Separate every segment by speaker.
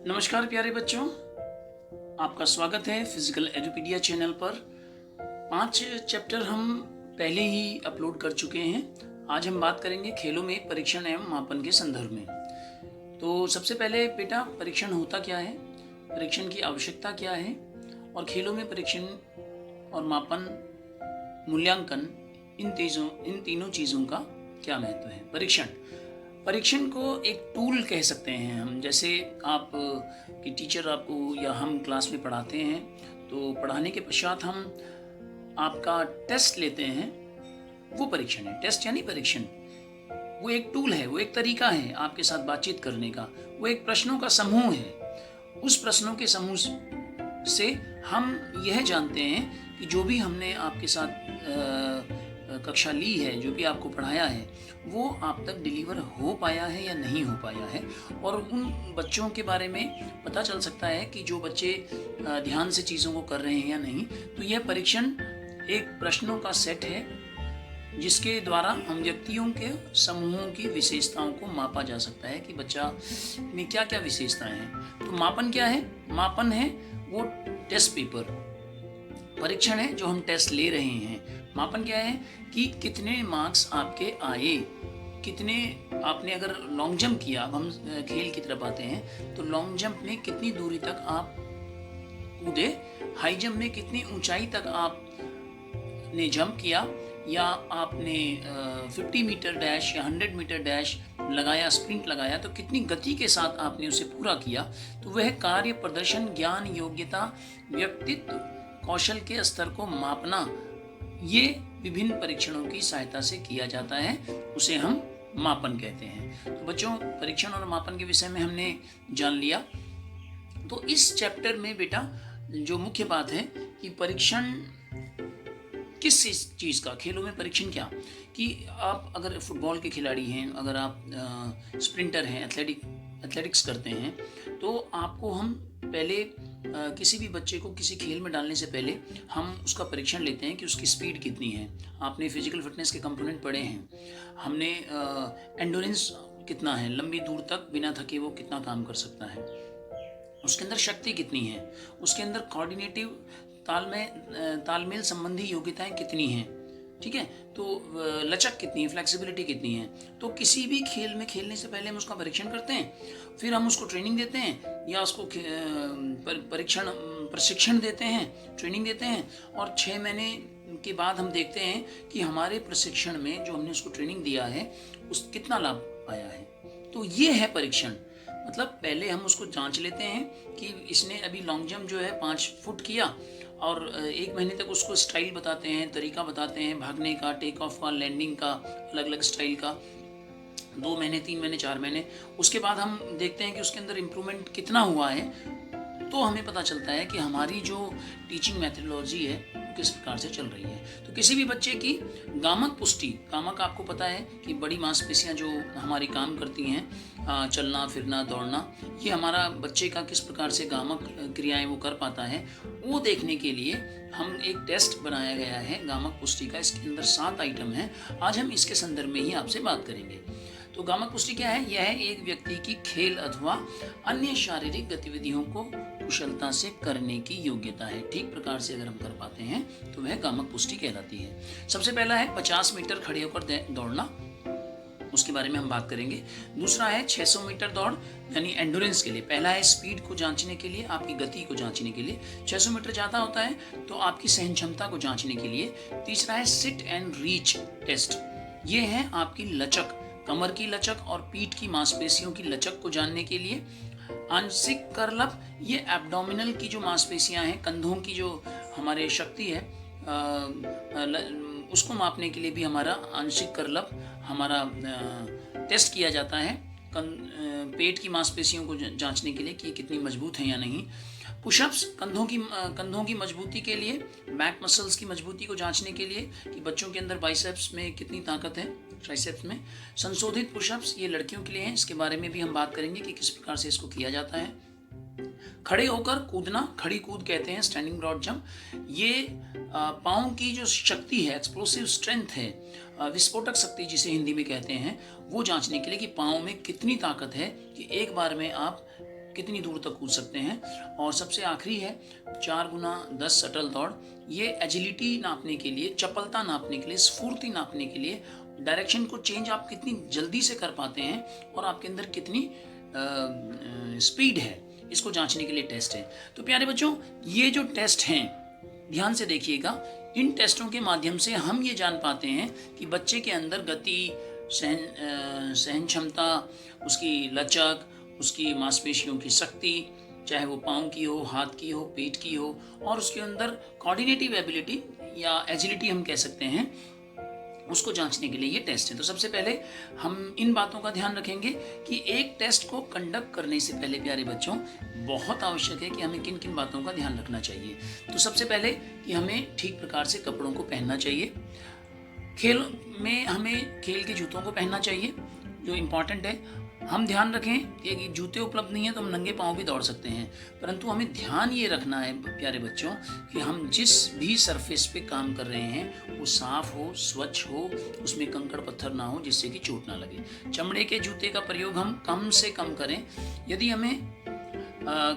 Speaker 1: नमस्कार प्यारे बच्चों, आपका स्वागत है फिजिकल एडुपीडिया चैनल पर। 5 चैप्टर हम पहले ही अपलोड कर चुके हैं। आज हम बात करेंगे खेलों में परीक्षण एवं मापन के संदर्भ में। तो सबसे पहले बेटा, परीक्षण होता क्या है, परीक्षण की आवश्यकता क्या है और खेलों में परीक्षण और मापन, मूल्यांकन, इन तीनों चीज़ों का क्या महत्व है। परीक्षण को एक टूल कह सकते हैं हम। जैसे आप कि टीचर आपको या हम क्लास में पढ़ाते हैं, तो पढ़ाने के पश्चात हम आपका टेस्ट लेते हैं, वो परीक्षण है। टेस्ट यानी परीक्षण, वो एक टूल है, वो एक तरीका है आपके साथ बातचीत करने का। वो एक प्रश्नों का समूह है। उस प्रश्नों के समूह से हम यह जानते हैं कि जो भी हमने आपके साथ कक्षा ली है, जो भी आपको पढ़ाया है, वो आप तक डिलीवर हो पाया है या नहीं हो पाया है। और उन बच्चों के बारे में पता चल सकता है कि जो बच्चे ध्यान से चीज़ों को कर रहे हैं या नहीं। तो यह परीक्षण एक प्रश्नों का सेट है जिसके द्वारा हम व्यक्तियों के समूहों की विशेषताओं को मापा जा सकता है कि बच्चा में क्या क्या विशेषताएं हैं। तो मापन क्या है? मापन है वो टेस्ट पेपर, परीक्षण है जो हम टेस्ट ले रहे हैं। मापन क्या है कि कितने मार्क्स आपके आए, कितने आपने, अगर लॉन्ग जंप किया, अब हम खेल की तरफ आते हैं, तो लॉन्ग जंप में कितनी दूरी तक आप कूदे, हाई जंप में कितनी ऊंचाई तक आपने जंप किया, या आपने 50 मीटर डैश या 100 मीटर डैश लगाया, स्प्रिंट लगाया, तो कितनी गति के साथ आपने उसे पूरा किया। तो वह कार्य प्रदर्शन, ज्ञान, योग्यता, व्यक्तित्व, कौशल के स्तर को मापना, ये विभिन्न परीक्षणों की सहायता से किया जाता है, उसे हम मापन कहते हैं। तो बच्चों, परीक्षण और मापन के विषय में हमने जान लिया। तो इस चैप्टर में बेटा जो मुख्य बात है कि परीक्षण किस चीज़ का, खेलों में परीक्षण क्या, कि आप अगर फुटबॉल के खिलाड़ी हैं, अगर आप स्प्रिंटर हैं, एथलेटिक्स करते हैं, तो आपको हम पहले किसी भी बच्चे को किसी खेल में डालने से पहले हम उसका परीक्षण लेते हैं कि उसकी स्पीड कितनी है। आपने फिजिकल फिटनेस के कंपोनेंट पढ़े हैं, हमने एंडोरेंस कितना है, लंबी दूर तक बिना थके वो कितना काम कर सकता है, उसके अंदर शक्ति कितनी है, उसके अंदर कोऑर्डिनेटिव तालमेल संबंधी योग्यताएं कितनी हैं, ठीक है, तो लचक कितनी है, फ्लेक्सिबिलिटी कितनी है। तो किसी भी खेल में खेलने से पहले हम उसका परीक्षण करते हैं, फिर हम उसको ट्रेनिंग देते हैं या उसको प्रशिक्षण देते हैं, ट्रेनिंग देते हैं, और 6 महीने के बाद हम देखते हैं कि हमारे प्रशिक्षण में जो हमने उसको ट्रेनिंग दिया है उस कितना लाभ आया है। तो ये है परीक्षण। मतलब पहले हम उसको जांच लेते हैं कि इसने अभी लॉन्ग जंप जो है 5 फुट किया, और 1 महीने तक उसको स्टाइल बताते हैं, तरीका बताते हैं भागने का, टेक ऑफ का, लैंडिंग का, अलग अलग स्टाइल का। 2 महीने, 3 महीने, 4 महीने, उसके बाद हम देखते हैं कि उसके अंदर इम्प्रूवमेंट कितना हुआ है। तो हमें पता चलता है कि हमारी जो टीचिंग मेथडोलॉजी है वो किस प्रकार से चल रही है। तो किसी भी बच्चे की गामक पुष्टि, गामक आपको पता है कि बड़ी मांसपेशियां जो हमारी काम करती हैं, चलना, फिरना, दौड़ना, ये हमारा बच्चे का किस प्रकार से गामक क्रियाएं वो कर पाता है, वो देखने के लिए हम एक टेस्ट बनाया गया है गामक पुष्टि का। इसके अंदर 7 आइटम हैं। आज हम इसके संदर्भ में ही आपसे बात करेंगे। तो गामक पुष्टि क्या है? यह एक व्यक्ति की खेल अथवा अन्य शारीरिक गतिविधियों को कुशलता से करने की योग्यता है। ठीक प्रकार से अगर हम कर पाते हैं तो वह गामक पुष्टि कहलाती है। सबसे पहला है 50 मीटर खड़े होकर दौड़ना, उसके बारे में हम बात करेंगे। दूसरा है 600 मीटर दौड़, यानी एंडोरेंस के लिए। पहला है स्पीड को जांचने के लिए, आपकी गति को जांचने के लिए। 600 मीटर ज़्यादा होता है तो आपकी सहन क्षमता को जांचने के लिए। तीसरा है सिट एंड रीच टेस्ट, ये है आपकी लचक, कमर की लचक और पीठ की मांसपेशियों की लचक को जानने के लिए। आंशिक करलप, ये एब्डोमिनल की जो मांसपेशियां हैं, कंधों की जो हमारे शक्ति है, उसको मापने के लिए भी हमारा आंशिक करलप हमारा टेस्ट किया जाता है। पेट की मांसपेशियों को जांचने के लिए कि कितनी मजबूत है या नहीं। पुशअप्स, कंधों की मजबूती के लिए, बैक मसल्स की मजबूती को जांचने के लिए कि बच्चों के अंदर बाइसेप्स में कितनी ताकत है, ट्राइसेप्स में। संशोधित पुशअप्स, ये लड़कियों के लिए हैं, इसके बारे में भी हम बात करेंगे कि किस प्रकार से इसको किया जाता है। खड़े होकर कूदना, खड़ी कूद कहते हैं, स्टैंडिंग ब्रॉड जंप, ये पाँव की जो शक्ति है, एक्सप्लोसिव स्ट्रेंथ है, विस्फोटक शक्ति जिसे हिंदी में कहते हैं, वो जांचने के लिए कि पाँव में कितनी ताकत है कि एक बार में आप कितनी दूर तक कूद सकते हैं। और सबसे आखिरी है 4x10 शटल दौड़। ये एजिलिटी नापने के लिए, चपलता नापने के लिए, स्फूर्ति नापने के लिए, डायरेक्शन को चेंज आप कितनी जल्दी से कर पाते हैं और आपके अंदर कितनी स्पीड है, इसको जांचने के लिए टेस्ट है। तो प्यारे बच्चों, ये जो टेस्ट हैं, ध्यान से देखिएगा, इन टेस्टों के माध्यम से हम ये जान पाते हैं कि बच्चे के अंदर गति, सहन क्षमता, उसकी लचक, उसकी मांसपेशियों की शक्ति, चाहे वो पाँव की हो, हाथ की हो, पेट की हो, और उसके अंदर कोऑर्डिनेटिव एबिलिटी या एजिलिटी हम कह सकते हैं, उसको जांचने के लिए ये टेस्ट है। तो सबसे पहले हम इन बातों का ध्यान रखेंगे कि एक टेस्ट को कंडक्ट करने से पहले प्यारे बच्चों बहुत आवश्यक है कि हमें किन किन बातों का ध्यान रखना चाहिए। तो सबसे पहले कि हमें ठीक प्रकार से कपड़ों को पहनना चाहिए। खेल में हमें खेल के जूतों को पहनना चाहिए, जो इम्पॉर्टेंट है। हम ध्यान रखें कि जूते उपलब्ध नहीं है तो हम नंगे पाँव भी दौड़ सकते हैं, परंतु हमें ध्यान ये रखना है प्यारे बच्चों कि हम जिस भी सरफेस पे काम कर रहे हैं वो साफ हो, स्वच्छ हो, उसमें कंकड़ पत्थर ना हो जिससे कि चोट ना लगे। चमड़े के जूते का प्रयोग हम कम से कम करें। यदि हमें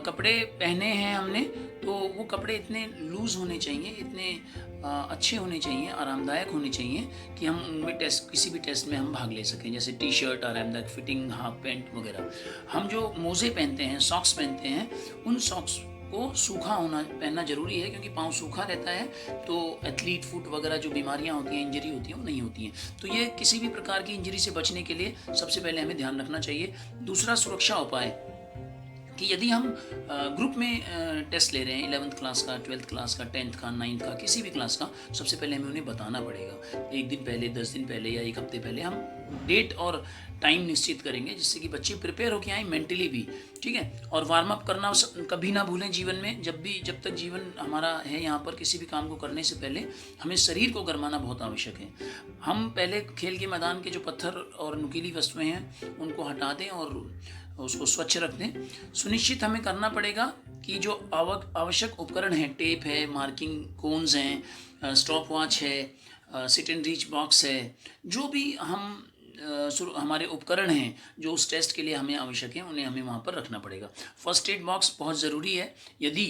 Speaker 1: कपड़े पहने हैं हमने, तो वो कपड़े इतने लूज़ होने चाहिए, इतने अच्छे होने चाहिए, आरामदायक होने चाहिए कि हम उनमें किसी भी टेस्ट में हम भाग ले सकें। जैसे टी शर्ट, आरामदायक फिटिंग, हाफ पैंट वगैरह। हम जो मोजे पहनते हैं, सॉक्स पहनते हैं, उन सॉक्स को सूखा पहनना जरूरी है, क्योंकि पाँव सूखा रहता है तो एथलीट फुट वगैरह जो बीमारियां होती हैं, इंजरी होती हैं, वो नहीं होती हैं। तो ये किसी भी प्रकार की इंजरी से बचने के लिए सबसे पहले हमें ध्यान रखना चाहिए। दूसरा सुरक्षा उपाय कि यदि हम ग्रुप में टेस्ट ले रहे हैं, 11th क्लास का, 12th क्लास का, 10th का, 9th का, किसी भी क्लास का, सबसे पहले हमें उन्हें बताना पड़ेगा। एक दिन पहले, 10 दिन पहले या एक हफ्ते पहले हम डेट और टाइम निश्चित करेंगे, जिससे कि बच्चे प्रिपेयर होकर आए मेंटली भी, ठीक है। और वार्म अप करना कभी ना भूलें जीवन में। जब तक जीवन हमारा है यहाँ पर, किसी भी काम को करने से पहले हमें शरीर को गरमाना बहुत आवश्यक है। हम पहले खेल के मैदान के जो पत्थर और नुकीली वस्तुएं हैं उनको हटा दें और उसको स्वच्छ रख दें। सुनिश्चित हमें करना पड़ेगा कि जो आवश्यक उपकरण हैं, टेप है, मार्किंग कोन्स हैं, स्टॉप वॉच है, सिट एंड रीच बॉक्स है, जो भी हमारे उपकरण हैं जो उस टेस्ट के लिए हमें आवश्यक है, उन्हें हमें वहाँ पर रखना पड़ेगा। फर्स्ट एड बॉक्स बहुत ज़रूरी है। यदि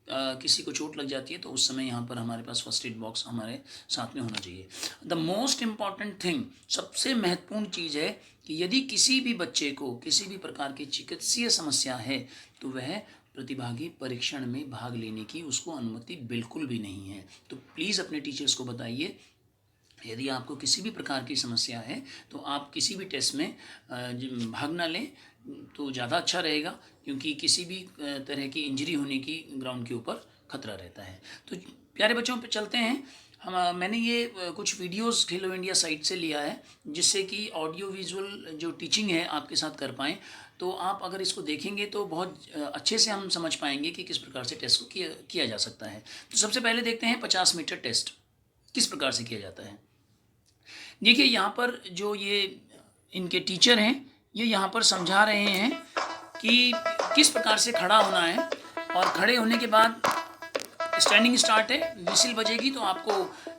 Speaker 1: किसी को चोट लग जाती है तो उस समय यहाँ पर हमारे पास फर्स्ट एड बॉक्स हमारे साथ में होना चाहिए। द मोस्ट इम्पॉर्टेंट थिंग, सबसे महत्वपूर्ण चीज़ है कि यदि किसी भी बच्चे को किसी भी प्रकार की चिकित्सीय समस्या है तो वह प्रतिभागी परीक्षण में भाग लेने की उसको अनुमति बिल्कुल भी नहीं है। तो प्लीज़ अपने टीचर्स को बताइए, यदि आपको किसी भी प्रकार की समस्या है तो आप किसी भी टेस्ट में भाग ना लें तो ज़्यादा अच्छा रहेगा, क्योंकि किसी भी तरह की इंजरी होने की ग्राउंड के ऊपर खतरा रहता है। तो प्यारे बच्चों पे चलते हैं। मैंने ये कुछ वीडियोस खेलो इंडिया साइट से लिया है, जिससे कि ऑडियो विजुअल जो टीचिंग है आपके साथ कर पाएँ। तो आप अगर इसको देखेंगे तो बहुत अच्छे से हम समझ पाएंगे कि किस प्रकार से टेस्ट को किया जा सकता है। तो सबसे पहले देखते हैं 50 मीटर टेस्ट किस प्रकार से किया जाता है। देखिए यहाँ पर जो ये इनके टीचर हैं, ये यहाँ पर समझा रहे हैं कि किस प्रकार से खड़ा होना है, और खड़े होने के बाद स्टैंडिंग स्टार्ट है, विसिल बजेगी तो आपको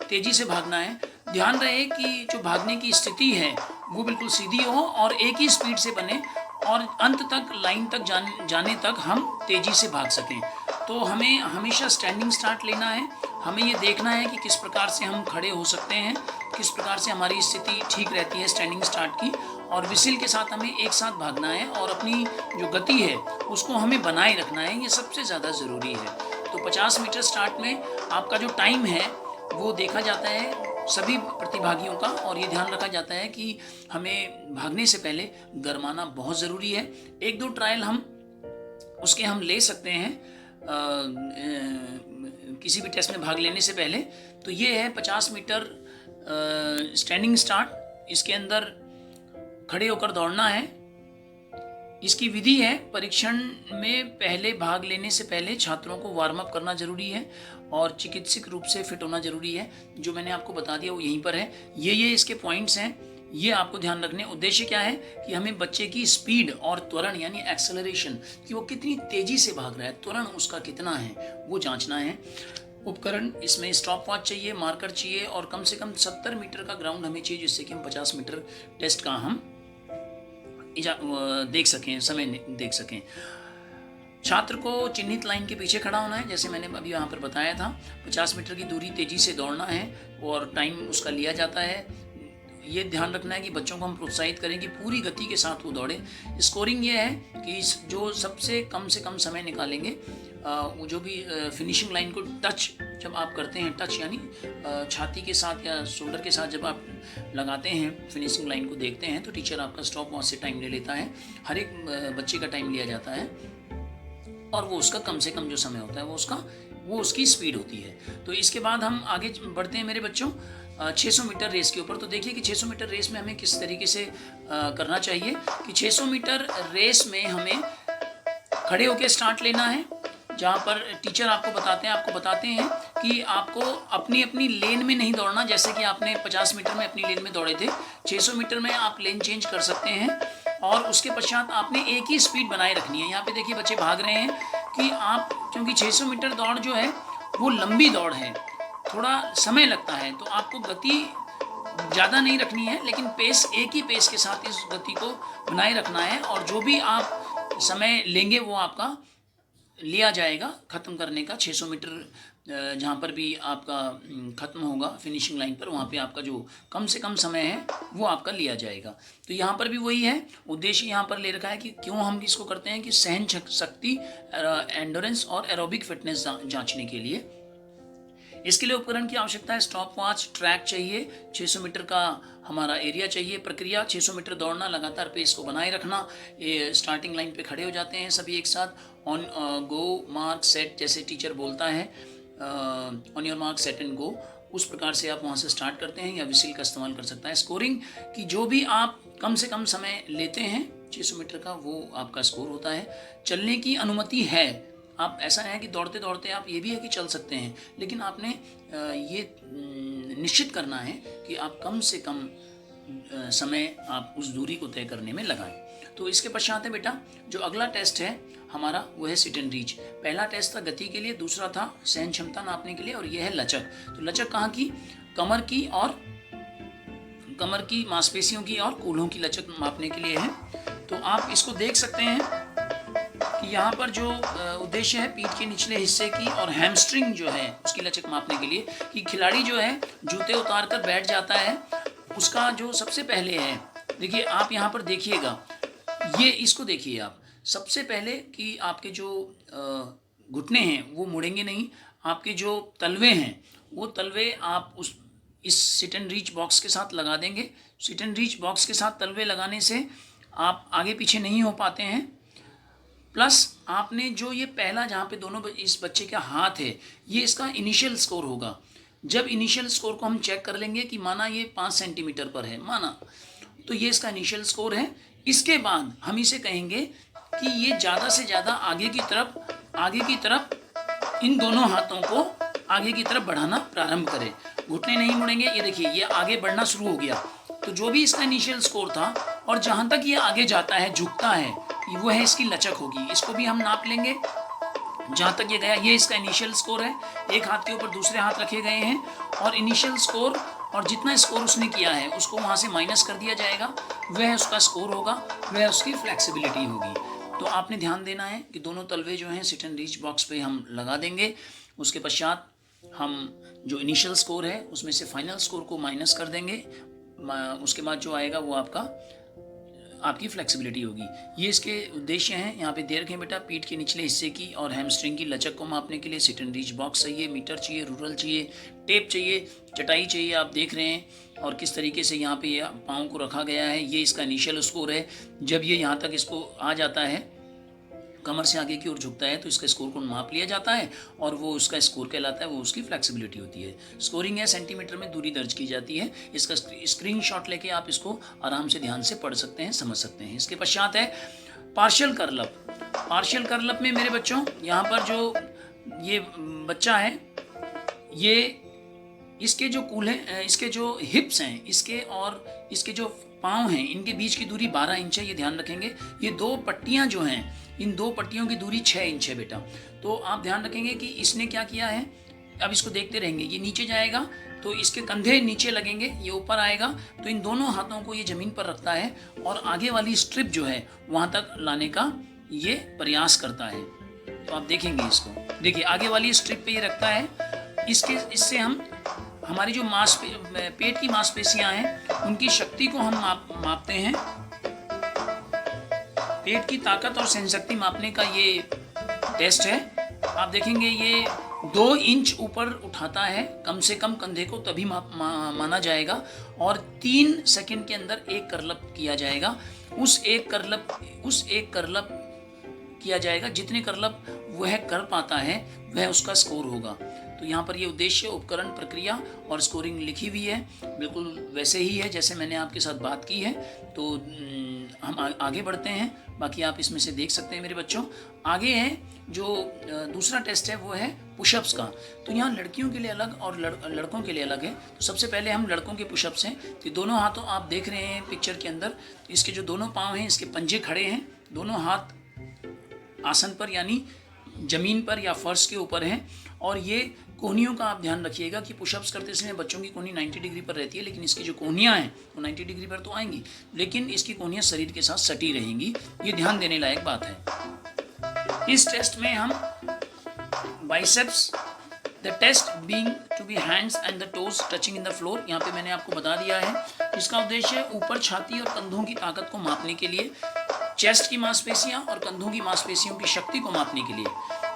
Speaker 1: तेज़ी से भागना है। ध्यान रहे कि जो भागने की स्थिति है वो बिल्कुल सीधी हो और एक ही स्पीड से बने, और अंत तक, लाइन तक जाने तक हम तेज़ी से भाग सकें। तो हमें हमेशा स्टैंडिंग स्टार्ट लेना है। हमें ये देखना है कि किस प्रकार से हम खड़े हो सकते हैं, किस प्रकार से हमारी स्थिति ठीक रहती है स्टैंडिंग स्टार्ट की, और विसिल के साथ हमें एक साथ भागना है और अपनी जो गति है उसको हमें बनाए रखना है। ये सबसे ज़्यादा ज़रूरी है। तो 50 मीटर स्टार्ट में आपका जो टाइम है वो देखा जाता है सभी प्रतिभागियों का, और ये ध्यान रखा जाता है कि हमें भागने से पहले गरमाना बहुत ज़रूरी है। एक दो ट्रायल हम ले सकते हैं किसी भी टेस्ट में भाग लेने से पहले। तो ये है 50 मीटर स्टैंडिंग स्टार्ट। इसके अंदर खड़े होकर दौड़ना है। इसकी विधि है, परीक्षण में पहले भाग लेने से पहले छात्रों को वार्म अप करना जरूरी है और चिकित्सक रूप से फिट होना जरूरी है। जो मैंने आपको बता दिया वो यहीं पर है। ये इसके पॉइंट्स हैं, ये आपको ध्यान रखने। उद्देश्य क्या है कि हमें बच्चे की स्पीड और त्वरण यानी एक्सेलरेशन, कि वो कितनी तेजी से भाग रहा है, त्वरण उसका कितना है, वो जांचना है। उपकरण, इसमें स्टॉप वॉच चाहिए, मार्कर चाहिए, और कम से कम 70 मीटर का ग्राउंड हमें चाहिए, जिससे कि हम 50 मीटर टेस्ट का हम देख सकें, समय देख सकें। छात्र को चिन्हित लाइन के पीछे खड़ा होना है, जैसे मैंने अभी यहाँ पर बताया था। 50 मीटर की दूरी तेजी से दौड़ना है और टाइम उसका लिया जाता है। ये ध्यान रखना है कि बच्चों को हम प्रोत्साहित करें कि पूरी गति के साथ वो दौड़े। स्कोरिंग ये है कि जो सबसे कम से कम समय निकालेंगे, वो जो भी फिनिशिंग लाइन को टच जब आप करते हैं, टच यानी छाती के साथ या शोल्डर के साथ जब आप लगाते हैं, फिनिशिंग लाइन को देखते हैं, तो टीचर आपका स्टॉप वॉच से टाइम ले लेता है। हर एक बच्चे का टाइम लिया जाता है और वो उसका कम से कम जो समय होता है वो उसकी स्पीड होती है। तो इसके बाद हम आगे बढ़ते हैं मेरे बच्चों 600 मीटर रेस के ऊपर। तो देखिए कि 600 मीटर रेस में हमें किस तरीके से करना चाहिए कि 600 मीटर रेस में हमें खड़े होकर स्टार्ट लेना है, जहाँ पर टीचर आपको बताते हैं कि आपको अपनी अपनी लेन में नहीं दौड़ना। जैसे कि आपने 50 मीटर में अपनी लेन में दौड़े थे, 600 मीटर में आप लेन चेंज कर सकते हैं और उसके पश्चात आपने एक ही स्पीड बनाए रखनी है। यहाँ पे देखिए बच्चे भाग रहे हैं कि आप, क्योंकि 600 मीटर दौड़ जो है वो लंबी दौड़ है, थोड़ा समय लगता है, तो आपको गति ज़्यादा नहीं रखनी है, लेकिन एक ही पेस के साथ इस गति को बनाए रखना है और जो भी आप समय लेंगे वो आपका लिया जाएगा ख़त्म करने का। 600 मीटर जहाँ पर भी आपका ख़त्म होगा फिनिशिंग लाइन पर, वहाँ पे आपका जो कम से कम समय है वो आपका लिया जाएगा। तो यहाँ पर भी वही है, उद्देश्य यहाँ पर ले रखा है कि क्यों हम इसको करते हैं कि सहन शक्ति, एंडोरेंस और एरोबिक फिटनेस जांचने के लिए। इसके लिए उपकरण की आवश्यकता है, स्टॉप वॉच, ट्रैक चाहिए, 600 मीटर का हमारा एरिया चाहिए। प्रक्रिया 600 मीटर दौड़ना, लगातार पेस को बनाए रखना। ये स्टार्टिंग लाइन पे खड़े हो जाते हैं सभी एक साथ, ऑन गो मार्क सेट, जैसे टीचर बोलता है on your mark set and go, उस प्रकार से आप वहाँ से स्टार्ट करते हैं या विसिल का इस्तेमाल कर सकता है। स्कोरिंग कि जो भी आप कम से कम समय लेते हैं 600 मीटर का, वो आपका स्कोर होता है। चलने की अनुमति है, आप ऐसा है कि दौड़ते दौड़ते आप ये भी है कि चल सकते हैं, लेकिन आपने ये निश्चित करना है कि आप कम से कम समय आप उस दूरी को तय करने में लगाएं। तो इसके पश्चात है बेटा जो अगला टेस्ट है हमारा, वो है सिट एंड रीच। पहला टेस्ट था गति के लिए, दूसरा था सहन क्षमता नापने के लिए, और यह है लचक। तो लचक कहाँ की, कमर की मांसपेशियों की और कूल्हों की लचक मापने के लिए है। तो आप इसको देख सकते हैं कि यहाँ पर जो उद्देश्य है पीठ के निचले हिस्से की और हैमस्ट्रिंग जो है उसकी लचक मापने के लिए, कि खिलाड़ी जो है जूते उतार कर बैठ जाता है, उसका जो सबसे पहले है, देखिए आप यहाँ पर देखिएगा, ये इसको देखिए आप, सबसे पहले कि आपके जो घुटने हैं वो मुड़ेंगे नहीं, आपके जो तलवे हैं वो तलवे आप इस सिट एंड रीच बॉक्स के साथ लगा देंगे। सिट एंड रीच बॉक्स के साथ तलवे लगाने से आप आगे पीछे नहीं हो पाते हैं। प्लस आपने जो ये पहला जहाँ पे दोनों इस बच्चे का हाथ है, ये इसका इनिशियल स्कोर होगा। जब इनिशियल स्कोर को हम चेक कर लेंगे कि माना ये 5 सेंटीमीटर पर है, माना, तो ये इसका इनिशियल स्कोर है। इसके बाद हम इसे कहेंगे कि ये ज़्यादा से ज़्यादा आगे की तरफ इन दोनों हाथों को आगे की तरफ बढ़ाना प्रारंभ करें। घुटने नहीं मुड़ेंगे, ये देखिए ये आगे बढ़ना शुरू हो गया। तो जो भी इसका इनिशियल स्कोर था और जहाँ तक ये आगे जाता है, झुकता है, वो है इसकी लचक होगी। इसको भी हम नाप लेंगे जहाँ तक ये गया, ये इसका इनिशियल स्कोर है। एक हाथ के ऊपर दूसरे हाथ रखे गए हैं और इनिशियल स्कोर और जितना स्कोर उसने किया है उसको वहाँ से माइनस कर दिया जाएगा, वह उसका स्कोर होगा, वह उसकी फ्लेक्सिबिलिटी होगी। तो आपने ध्यान देना है कि दोनों तलवे जो हैं सिट एंड रीच बॉक्स पे हम लगा देंगे। उसके पश्चात हम जो इनिशियल स्कोर है उसमें से फाइनल स्कोर को माइनस कर देंगे। उसके बाद जो आएगा वो आपकी फ्लेक्सिबिलिटी होगी। ये इसके उद्देश्य हैं। यहाँ पे दे रखें बेटा, पीठ के निचले हिस्से की और हैमस्ट्रिंग की लचक को मापने के लिए सिट एंड रीच बॉक्स चाहिए, मीटर चाहिए, रूरल चाहिए, टेप चाहिए, चटाई चाहिए। आप देख रहे हैं और किस तरीके से यहाँ पे पाँव को रखा गया है। ये इसका इनिशियल स्कोर है। जब ये यहाँ तक इसको आ जाता है, कमर से आगे की ओर झुकता है, तो इसका स्कोर को माप लिया जाता है और वो उसका स्कोर कहलाता है, वो उसकी फ्लेक्सिबिलिटी होती है। स्कोरिंग है, सेंटीमीटर में दूरी दर्ज की जाती है। इसका स्क्रीनशॉट लेके आप इसको आराम से ध्यान से पढ़ सकते हैं, समझ सकते हैं। इसके पश्चात है पार्शियल कर्लअप। पार्शियल कर्लअप में मेरे बच्चों यहाँ पर जो ये बच्चा है, ये इसके जो कूल्हे, इसके जो हिप्स हैं, इसके और इसके जो पाँव हैं, इनके बीच की दूरी 12 इंच है, ये ध्यान रखेंगे। ये दो पट्टियाँ जो हैं, इन दो पट्टियों की दूरी 6 इंच है बेटा। तो आप ध्यान रखेंगे कि इसने क्या किया है, अब इसको देखते रहेंगे। ये नीचे जाएगा तो इसके कंधे नीचे लगेंगे, ये ऊपर आएगा तो इन दोनों हाथों को ये ज़मीन पर रखता है और आगे वाली स्ट्रिप जो है वहाँ तक लाने का ये प्रयास करता है। तो आप देखेंगे इसको। देखिए आगे वाली स्ट्रिप पे ये रखता है, इससे हम हमारी जो पेट की मांसपेशियां हैं उनकी शक्ति को हम मापते हैं। पेट की ताकत और सहन शक्ति मापने का ये टेस्ट है। आप देखेंगे ये 2 इंच ऊपर उठाता है कम से कम कंधे को, तभी माना जाएगा। और 3 सेकंड के अंदर एक करलब किया जाएगा। उस एक करलब किया जाएगा, जितने करलब वह कर पाता है वह उसका स्कोर होगा। तो यहाँ पर ये उद्देश्य, उपकरण, प्रक्रिया और स्कोरिंग लिखी हुई है, बिल्कुल वैसे ही है जैसे मैंने आपके साथ बात की है। तो हम आगे बढ़ते हैं, बाकी आप इसमें से देख सकते हैं मेरे बच्चों। आगे है जो दूसरा टेस्ट है वो है पुशअप्स का। तो यहाँ लड़कियों के लिए अलग और लड़कों के लिए अलग है। तो सबसे पहले हम लड़कों के पुशअप्स हैं। तो दोनों हाथों, आप देख रहे हैं पिक्चर के अंदर, इसके जो दोनों पाँव हैं इसके पंजे खड़े हैं, दोनों हाथ आसन पर यानी जमीन पर या फर्श के ऊपर हैं। और ये कोहनियों का आप ध्यान रखिएगा कि पुशअप्स करते समय बच्चों की कोहनी 90 डिग्री पर रहती है, लेकिन इसकी जो कोहनियाँ हैं वो 90 डिग्री पर तो आएंगी, लेकिन इसकी कोहनियाँ शरीर के साथ सटी रहेंगी। ये ध्यान देने लायक बात है। इस टेस्ट में हम biceps, the test being to be hands and the toes touching in the floor, यहाँ पे मैंने आपको बता दिया है। इसका उद्देश्य है ऊपर छाती और कंधों की ताकत को मापने के लिए, चेस्ट की मांसपेशियां और कंधों की मांसपेशियों की शक्ति को मापने के लिए।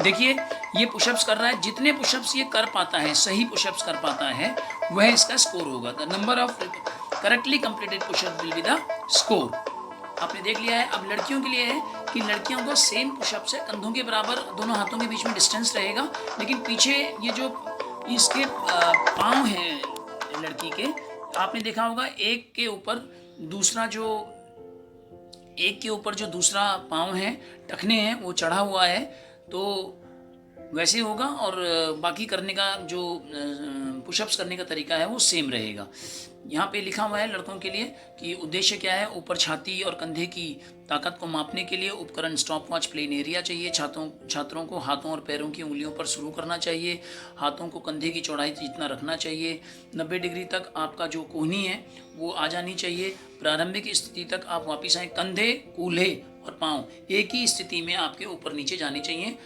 Speaker 1: देखिए ये पुशअप्स कर रहा है, जितने पुशअप्स ये कर पाता है, सही पुशअप्स कर पाता है, वह इसका स्कोर होगा। The number of correctly completed pushup will be the score. आपने देख लिया है। अब लड़कियों के लिए है कि लड़कियों को सेम पुशअप्स है, कंधों के बराबर दोनों हाथों के बीच में डिस्टेंस रहेगा, लेकिन पीछे ये जो इसके पाँव हैं लड़की के, आपने देखा होगा एक के ऊपर जो दूसरा पाँव है, टखने हैं, वो चढ़ा हुआ है, तो वैसे होगा। और बाकी करने का जो पुशअप्स करने का तरीका है वो सेम रहेगा। यहाँ पे लिखा हुआ है लड़कों के लिए कि उद्देश्य क्या है। ऊपर छाती और कंधे की ताकत को मापने के लिए उपकरण स्टॉपवॉच प्लेन एरिया चाहिए। छात्रों को हाथों और पैरों की उंगलियों पर शुरू करना चाहिए। हाथों को कंधे की चौड़ाई जितना रखना चाहिए। 90 डिग्री तक आपका जो कोहनी है वो आ जानी चाहिए। प्रारंभिक स्थिति तक आप वापस आए। कंधे, कूल्हे और पाँव एक ही स्थिति में आपके ऊपर नीचे जाने चाहिए,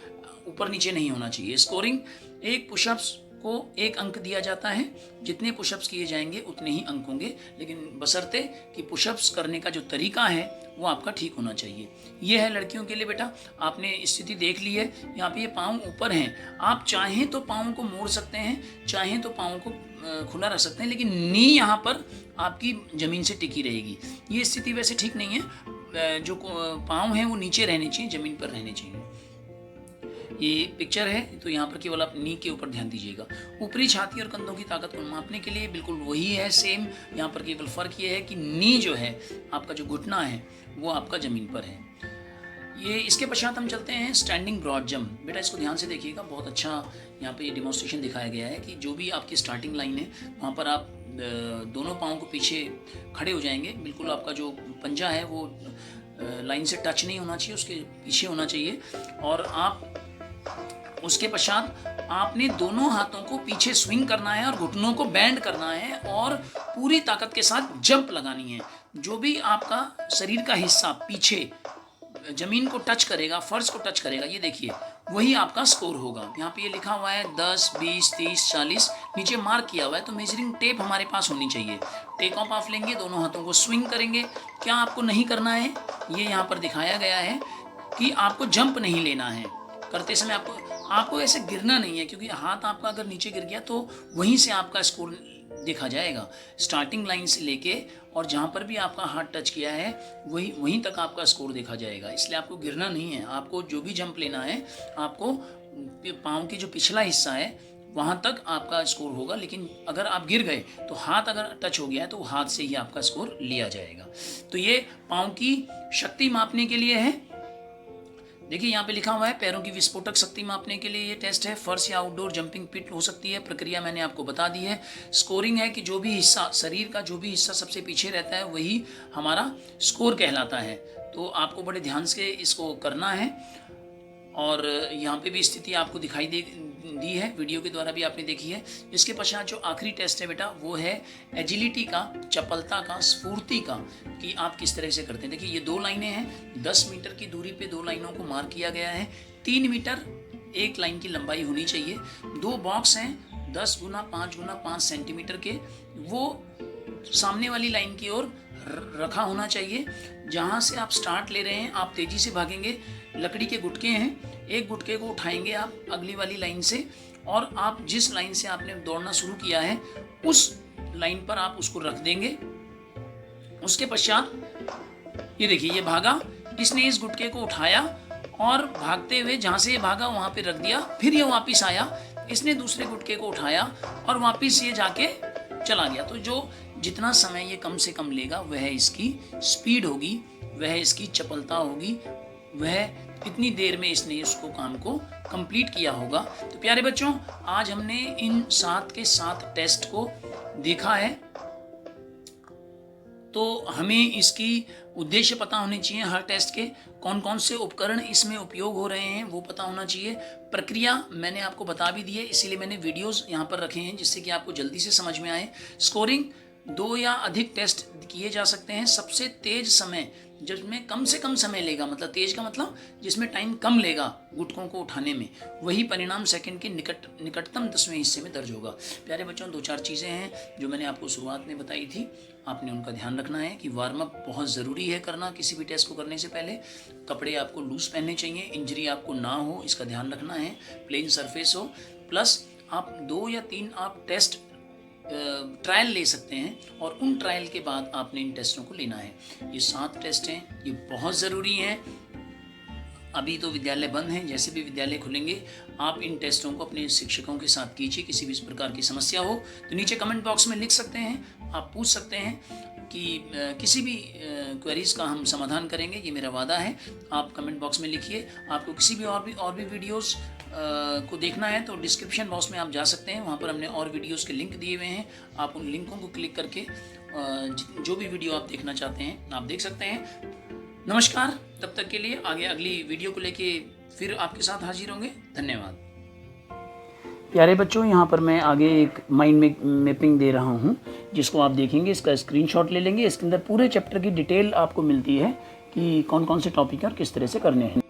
Speaker 1: ऊपर नीचे नहीं होना चाहिए। स्कोरिंग, एक पुशअप्स को 1 अंक दिया जाता है। जितने पुशअप्स किए जाएंगे उतने ही अंक होंगे, लेकिन बशर्ते कि पुशअप्स करने का जो तरीका है वो आपका ठीक होना चाहिए। ये है लड़कियों के लिए बेटा। आपने स्थिति देख ली है। यहाँ पे ये पाँव ऊपर हैं, आप चाहें तो पाँव को मोड़ सकते हैं, चाहें तो पाँव को खुला रख सकते हैं, लेकिन नी यहाँ पर आपकी ज़मीन से टिकी रहेगी। ये स्थिति वैसे ठीक नहीं है। जो पाँव हैं वो नीचे रहने चाहिए, ज़मीन पर रहने चाहिए। ये पिक्चर है, तो यहाँ पर केवल आप नी के ऊपर ध्यान दीजिएगा। ऊपरी छाती और कंधों की ताकत को मापने के लिए बिल्कुल वही है सेम। यहाँ पर केवल फ़र्क ये है कि नी जो है, आपका जो घुटना है वो आपका ज़मीन पर है। ये इसके पश्चात हम चलते हैं स्टैंडिंग ब्रॉड जंप। बेटा इसको ध्यान से देखिएगा, बहुत अच्छा यहाँ पे डिमॉन्स्ट्रेशन दिखाया गया है कि जो भी आपकी स्टार्टिंग लाइन है वहाँ पर आप दोनों पाँव को पीछे खड़े हो जाएंगे। बिल्कुल आपका जो पंजा है वो लाइन से टच नहीं होना चाहिए, उसके पीछे होना चाहिए। और आप उसके पश्चात आपने दोनों हाथों को पीछे स्विंग करना है और घुटनों को बैंड करना है और पूरी ताकत के साथ जंप लगानी है। जो भी आपका शरीर का हिस्सा पीछे जमीन को टच करेगा, फर्श को टच करेगा, ये देखिए, वही आपका स्कोर होगा। यहाँ पे ये लिखा हुआ है 10, 20, 30, 40, नीचे मार्क किया हुआ है। तो मेजरिंग टेप हमारे पास होनी चाहिए। टेक ऑफ आप लेंगे, दोनों हाथों को स्विंग करेंगे। क्या आपको नहीं करना है, ये यहाँ पर दिखाया गया है कि आपको जंप नहीं लेना है। करते समय आपको ऐसे गिरना नहीं है, क्योंकि हाथ आपका अगर नीचे गिर गया तो वहीं से आपका स्कोर देखा जाएगा। स्टार्टिंग लाइन से लेके और जहाँ पर भी आपका हाथ टच किया है वहीं तक आपका स्कोर देखा जाएगा। इसलिए आपको गिरना नहीं है। आपको जो भी जंप लेना है, आपको पाँव की जो पिछला हिस्सा है वहाँ तक आपका स्कोर होगा। लेकिन अगर आप गिर गए तो हाथ अगर टच हो गया है तो हाथ से ही आपका स्कोर लिया जाएगा। तो ये पाँव की शक्ति मापने के लिए है। देखिए यहाँ पे लिखा हुआ है पैरों की विस्फोटक शक्ति मापने के लिए ये टेस्ट है। फर्श या आउटडोर जंपिंग पिट हो सकती है। प्रक्रिया मैंने आपको बता दी है। स्कोरिंग है कि जो भी हिस्सा, शरीर का जो भी हिस्सा सबसे पीछे रहता है वही हमारा स्कोर कहलाता है। तो आपको बड़े ध्यान से इसको करना है। और यहाँ पे भी स्थिति आपको दिखाई दी है, वीडियो के द्वारा भी आपने देखी है। इसके पश्चात जो आखिरी टेस्ट है बेटा वो है एजिलिटी का, चपलता का, स्फूर्ति का, कि आप किस तरह से करते हैं। देखिए ये 2 लाइनें हैं, 10 मीटर की दूरी पे 2 लाइनों को मार्क किया गया है। 3 मीटर एक लाइन की लंबाई होनी चाहिए। 2 बॉक्स हैं 10 गुना 5 गुना 5 सेंटीमीटर के, वो सामने वाली लाइन की ओर रखा होना चाहिए। जहाँ से आप स्टार्ट ले रहे हैं आप तेज़ी से भागेंगे। लकड़ी के गुटके हैं, एक गुटके को उठाएंगे आप अगली वाली लाइन से, और आप जिस लाइन से आपने दौड़ना शुरू किया है उस लाइन पर आप उसको रख देंगे। उसके पश्चात ये देखिए, ये भागा, इसने इस गुटके को उठाया और भागते हुए जहाँ से ये भागा वहाँ पे रख दिया। फिर ये वापस आया, इसने दूसरे गुटके को उठाया और वापस ये जाके चला गया। तो जो जितना समय ये कम से कम लेगा वह इसकी स्पीड होगी, वह इसकी चपलता होगी, वह इतनी देर में इसने इसको काम को कंप्लीट किया होगा। तो प्यारे बच्चों, आज हमने इन 7 के 7 टेस्ट को देखा है। तो हमें इसकी उद्देश्य पता होने चाहिए, हर टेस्ट के कौन कौन से उपकरण इसमें उपयोग हो रहे हैं वो पता होना चाहिए। प्रक्रिया मैंने आपको बता भी दी है, इसीलिए मैंने वीडियोस यहाँ पर रखे हैं जिससे कि आपको जल्दी से समझ में आए। स्कोरिंग 2 या अधिक टेस्ट किए जा सकते हैं। सबसे तेज समय जिसमें कम से कम समय लेगा, मतलब तेज का मतलब जिसमें टाइम कम लेगा गुटकों को उठाने में, वही परिणाम सेकंड के निकटतम 10वें हिस्से में दर्ज होगा। प्यारे बच्चों, 2-4 चीज़ें हैं जो मैंने आपको शुरुआत में बताई थी, आपने उनका ध्यान रखना है कि वार्म अप बहुत ज़रूरी है करना किसी भी टेस्ट को करने से पहले। कपड़े आपको लूज पहनने चाहिए, इंजरी आपको ना हो इसका ध्यान रखना है, प्लेन सरफेस हो। प्लस आप 2 या 3 आप टेस्ट ट्रायल ले सकते हैं और उन ट्रायल के बाद आपने इन टेस्टों को लेना है। ये 7 टेस्ट हैं, ये बहुत ज़रूरी हैं। अभी तो विद्यालय बंद हैं, जैसे भी विद्यालय खुलेंगे आप इन टेस्टों को अपने शिक्षकों के साथ कीजिए। किसी भी इस प्रकार की समस्या हो तो नीचे कमेंट बॉक्स में लिख सकते हैं, आप पूछ सकते हैं कि किसी भी क्वेरीज़ का हम समाधान करेंगे, ये मेरा वादा है। आप कमेंट बॉक्स में लिखिए। आपको किसी भी और भी वीडियोस को देखना है तो डिस्क्रिप्शन बॉक्स में आप जा सकते हैं, वहाँ पर हमने और वीडियोस के लिंक दिए हुए हैं। आप उन लिंकों को क्लिक करके जो भी वीडियो आप देखना चाहते हैं आप देख सकते हैं। नमस्कार, तब तक के लिए आगे अगली वीडियो को लेके फिर आपके साथ हाजिर होंगे। धन्यवाद। प्यारे बच्चों, यहाँ पर मैं आगे एक माइंड मैपिंग दे रहा हूँ जिसको आप देखेंगे, इसका स्क्रीनशॉट ले लेंगे। इसके अंदर पूरे चैप्टर की डिटेल आपको मिलती है कि कौन कौन से टॉपिक और किस तरह से करने हैं।